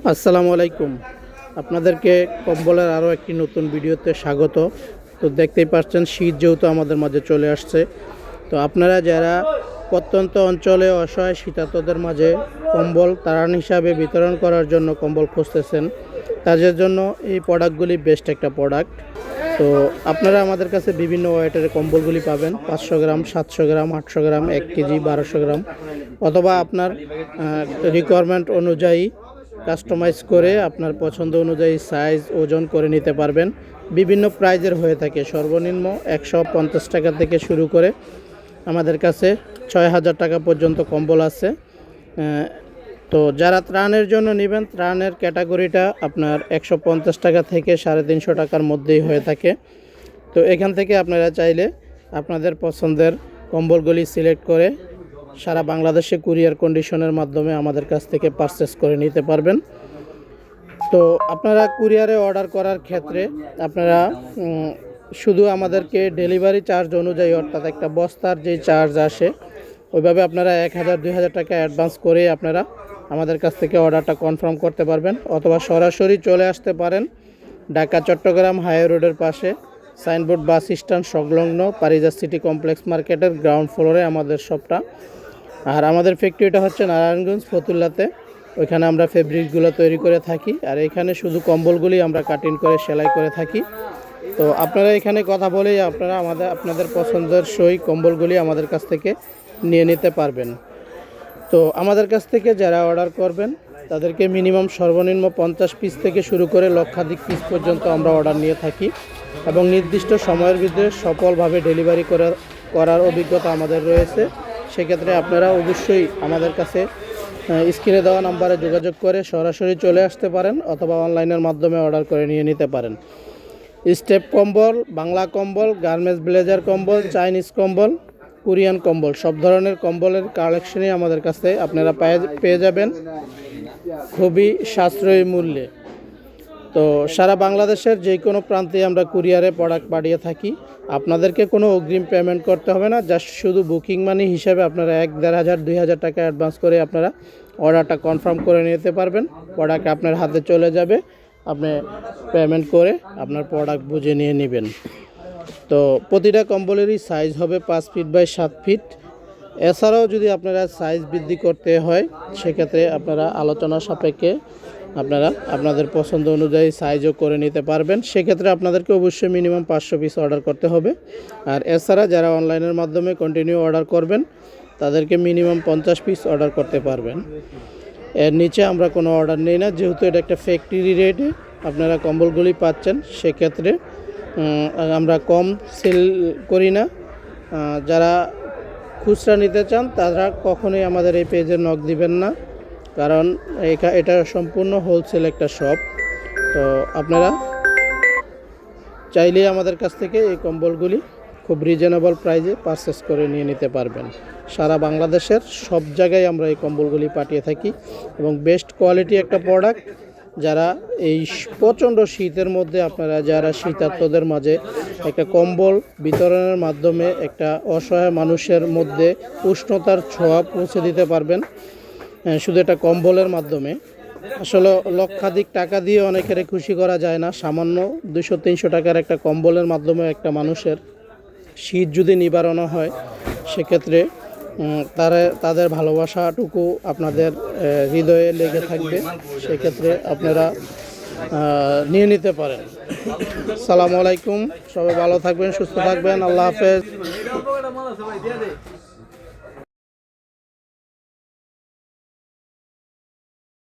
আসসালামু আলাইকুম। আপনাদেরকে কম্বলের আরও একটি নতুন ভিডিওতে স্বাগত। তো দেখতেই পাচ্ছেন শীত যেহেতু আমাদের মাঝে চলে আসছে, তো আপনারা যারা প্রত্যন্ত অঞ্চলে অসহায় শীতার্তদের মাঝে কম্বল ত্রাণ হিসাবে বিতরণ করার জন্য কম্বল খুঁজতেছেন, তাদের জন্য এই প্রোডাক্টগুলি বেস্ট একটা প্রোডাক্ট। তো আপনারা আমাদের কাছে বিভিন্ন ওয়েটের কম্বলগুলি পাবেন, 500 গ্রাম, 700 গ্রাম, 800 গ্রাম, 1 কেজি, 1200 গ্রাম, অথবা আপনার রিকোয়ারমেন্ট অনুযায়ী কাস্টমাইজ করে আপনার পছন্দ অনুযায়ী সাইজ ওজন করে নিতে পারবেন। বিভিন্ন প্রাইজের হয়ে থাকে, সর্বনিম্ন 150 টাকা থেকে শুরু করে আমাদের কাছে 6000 টাকা পর্যন্ত কম্বল আছে। তো যারা ত্রাণের জন্য নেবেন, ত্রাণের ক্যাটাগরিটা আপনার 150 টাকা থেকে 350 টাকার মধ্যেই হয়ে থাকে। তো এখান থেকে আপনারা চাইলে আপনাদের পছন্দের কম্বলগুলি সিলেক্ট করে সারা বাংলাদেশে কুরিয়ার কন্ডিশনের মাধ্যমে আমাদের কাছ থেকে পারচেস করে নিতে পারবেন। তো আপনারা কুরিয়ারে অর্ডার করার ক্ষেত্রে আপনারা শুধু আমাদেরকে ডেলিভারি চার্জ অনুযায়ী, অর্থাৎ একটা বস্তার যেই চার্জ আসে ওইভাবে আপনারা 1000-2000 টাকা অ্যাডভান্স করে আপনারা আমাদের কাছ থেকে অর্ডারটা কনফার্ম করতে পারবেন, অথবা সরাসরি চলে আসতে পারেন ঢাকা চট্টগ্রাম হাইওয়ে রোডের পাশে সাইনবোর্ড বাস স্ট্যান্ড সংলগ্ন পারিজাত সিটি কমপ্লেক্স মার্কেটের গ্রাউন্ড ফ্লোরে আমাদের শপটা। আর আমাদের ফ্যাক্টরিটা হচ্ছে নারায়ণগঞ্জ ফতুল্লাতে, ওইখানে আমরা ফেব্রিকগুলো তৈরি করে থাকি, আর এখানে শুধু কম্বলগুলি আমরা কাটিং করে সেলাই করে থাকি। তো আপনারা এখানে কথা বলেই আপনারা আপনাদের পছন্দের সই কম্বলগুলি আমাদের কাছ থেকে নিয়ে নিতে পারবেন। তো আমাদের কাছ থেকে যারা অর্ডার করবেন তাদেরকে মিনিমাম সর্বনিম্ন 50 পিস থেকে শুরু করে লক্ষাধিক পিস পর্যন্ত আমরা অর্ডার নিয়ে থাকি, এবং নির্দিষ্ট সময়ের ভিতরে সফলভাবে ডেলিভারি করার অভিজ্ঞতা আমাদের রয়েছে। সেক্ষেত্রে আপনারা অবশ্যই আমাদের কাছে স্ক্রিনে দেওয়া নাম্বারে যোগাযোগ করে সরাসরি চলে আসতে পারেন, অথবা অনলাইনের মাধ্যমে অর্ডার করে নিয়ে নিতে পারেন। স্টেপ কম্বল, বাংলা কম্বল, গার্মেন্টস ব্লেজার কম্বল, চাইনিজ কম্বল, কোরিয়ান কম্বল, সব ধরনের কম্বলের কালেকশনই আমাদের কাছে আপনারা পেয়ে যাবেন খুবই সাশ্রয়ী মূল্যে। তো সারা বাংলাদেশের যে কোনো প্রান্তে আমরা কুরিয়ারে প্রোডাক্ট পাঠিয়ে থাকি। আপনাদেরকে কোনো অগ্রিম পেমেন্ট করতে হবে না, জাস্ট শুধু বুকিং মানি হিসাবে আপনারা 1000-2000 টাকা অ্যাডভান্স করে আপনারা অর্ডারটা কনফার্ম করে নিতে পারবেন। প্রোডাক্ট আপনার হাতে চলে যাবে, আপনি পেমেন্ট করে আপনার প্রোডাক্ট বুঝে নিয়ে নেবেন। তো প্রতিটা কম্বলেরই সাইজ হবে 5 ফিট বাই 7 ফিট। এছাড়াও যদি আপনারা সাইজ বৃদ্ধি করতে হয়, সেক্ষেত্রে আপনারা আলোচনা সাপেক্ষে আপনারা আপনাদের পছন্দ অনুযায়ী সাইজও করে নিতে পারবেন। সেক্ষেত্রে আপনাদেরকে অবশ্যই মিনিমাম 500 পিস অর্ডার করতে হবে। আর এছাড়া যারা অনলাইনের মাধ্যমে কন্টিনিউ অর্ডার করবেন তাদেরকে মিনিমাম 50 পিস অর্ডার করতে পারবেন। এর নিচে আমরা কোনো অর্ডার নেই না, যেহেতু এটা একটা ফ্যাক্টরি রেটে আপনারা কম্বলগুলি পাচ্ছেন। সেক্ষেত্রে আমরা কম সেল করি না। যারা খুচরা নিতে চান তারা কখনোই আমাদের এই পেজে নক দিবেন না, কারণ এটা সম্পূর্ণ হোলসেল একটা শপ। তো আপনারা চাইলেই আমাদের কাছ থেকে এই কম্বলগুলি খুব রিজনেবল প্রাইসে পারচেস করে নিয়ে নিতে পারবেন। সারা বাংলাদেশের সব জায়গায় আমরা এই কম্বলগুলি পাঠিয়ে থাকি, এবং বেস্ট কোয়ালিটি একটা প্রোডাক্ট। যারা এই প্রচণ্ড শীতের মধ্যে আপনারা যারা শীতার্তদের মাঝে একটা কম্বল বিতরণের মাধ্যমে একটা অসহায় মানুষের মধ্যে উষ্ণতার ছোঁয়া পৌঁছে দিতে পারবেন শুধু একটা কম্বলের মাধ্যমে। আসলে লক্ষাধিক টাকা দিয়ে অনেকের খুশি করা যায় না, সামান্য 200-300 টাকার একটা কম্বলের মাধ্যমে একটা মানুষের শীত যদি নিবারণ হয়, সেক্ষেত্রে তাদের ভালোবাসাটুকু আপনাদের হৃদয়ে লেগে থাকবে। সেক্ষেত্রে আপনারা নিয়ে নিতে পারেন। আসসালামু আলাইকুম, সবাই ভালো থাকবেন, সুস্থ থাকবেন, আল্লাহ হাফেজ।